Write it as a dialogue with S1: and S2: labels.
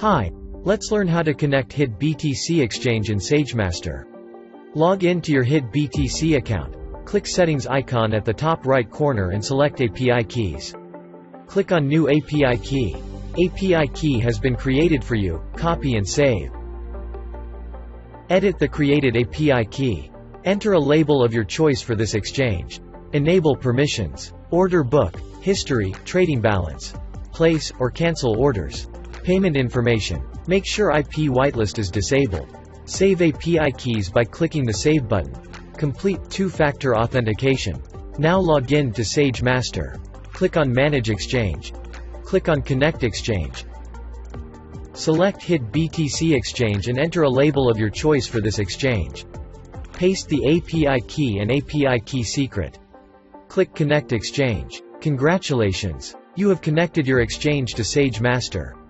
S1: Hi. Let's learn how to connect HitBTC exchange in SageMaster. Log in to your HitBTC account. Click Settings icon at the top right corner and select API keys. Click on New API key. API key has been created for you, copy and save. Edit the created API key. Enter a label of your choice for this exchange. Enable permissions. Order book, history, trading balance. Place or cancel orders. Payment information. Make sure IP whitelist is disabled. Save API keys by clicking the Save button. Complete two-factor authentication. Now log in to SageMaster. Click on Manage Exchange. Click on Connect Exchange. Select HitBTC Exchange and enter a label of your choice for this exchange. Paste the API key and API key secret. Click Connect Exchange. Congratulations! You have connected your exchange to SageMaster.